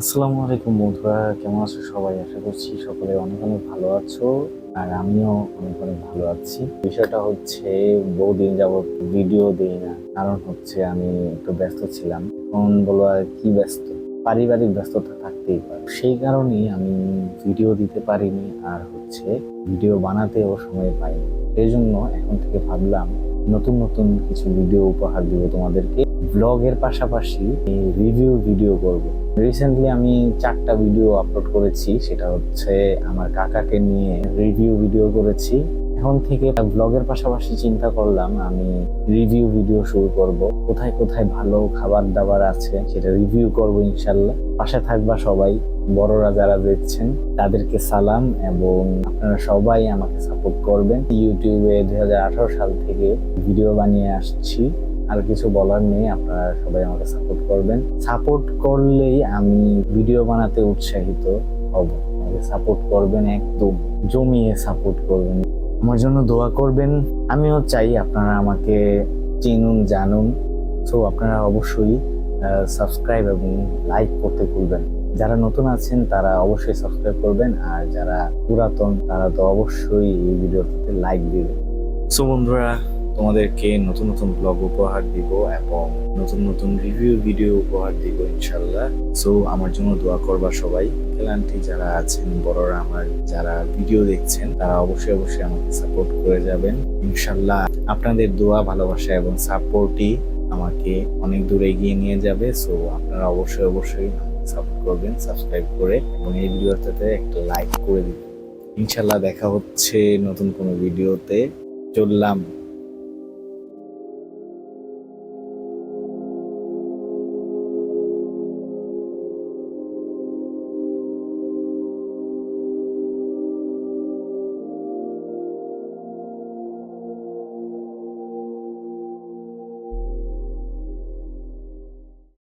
আসসালামু আলাইকুম বন্ধুরা, কেমন আছো সবাই? আশা করছি সকলে অনেক অনেক ভালো আছো। আর আমিও অনেক অনেক ভালো আছি। বিষয়টা হচ্ছে বহুদিন যাবত ভিডিও দেই না, কারণ হচ্ছে আমি একটু ব্যস্ত ছিলাম। এখন বলো আর কি ব্যস্ত, পারিবারিক ব্যস্ততা থাকতেই পারে, সেই কারণেই আমি ভিডিও দিতে পারিনি আর হচ্ছে ভিডিও বানাতেও সময় পাইনি। সেই জন্য এখন থেকে ভাবলাম নতুন নতুন কিছু ভিডিও উপহার দিব তোমাদেরকে। ব্লগের পাশাপাশি রিভিউ ভিডিও করব। রিসেন্টলি আমি 4টা ভিডিও আপলোড করেছি, সেটা হচ্ছে আমার কাকাকে নিয়ে রিভিউ ভিডিও করেছি। এখন থেকে ব্লগের পাশাপাশি চিন্তা করলাম আমি রিভিউ ভিডিও শুরু করব। কোথায় কোথায় ভালো খাবার দাবার আছে সেটা রিভিউ করব ইনশাল্লাহ। পাশে থাকবা সবাই, বড়রা যারা দেখছেন তাদেরকে সালাম, এবং আপনারা সবাই আমাকে সাপোর্ট করবেন। ইউটিউবে 2018 সাল থেকে ভিডিও বানিয়ে আসছি, আর কিছু বলার নেই। আপনারা সবাই আমাকে সাপোর্ট করবেন। সাপোর্ট করলেই আমি ভিডিও বানাতে উৎসাহিত হব। আমাকে সাপোর্ট করবেন, একদম জমিয়ে সাপোর্ট করবেন, আমার জন্য দোয়া করবেন। আমিও চাই আপনারা আমাকে চিনুন, জানুন। সো আপনারা অবশ্যই সাবস্ক্রাইব এবং লাইক করতে ভুলবেন। যারা নতুন আছেন তারা অবশ্যই সাবস্ক্রাইব করবেন, আর যারা পুরাতন তারা তো অবশ্যই এই ভিডিওতে লাইক দিবেন। সো বন্ধুরা, তোমাদেরকে নতুন নতুন ব্লগ উপহার দিব এবং নতুন নতুন রিভিউ ভিডিও উপহার দিব ইনশাল্লাহ। সো আমার জন্য দোয়া করবা সবাই। আন্টি যারা আছেন, বড়রা আমার যারা ভিডিও দেখছেন, তারা অবশ্যই অবশ্যই আমাকে সাপোর্ট করে যাবেন ইনশাল্লাহ। আপনাদের দোয়া, ভালোবাসা এবং সাপোর্টই আমাকে অনেক দূর এগিয়ে নিয়ে যাবে। সো আপনারা অবশ্যই অবশ্যই সাপোর্ট করবেন সাবস্ক্রাইব করে, এবং এই ভিডিওটাতে একটা লাইক করে দিবেন। ইনশাল্লাহ দেখা হচ্ছে নতুন কোনো ভিডিওতে। চললাম।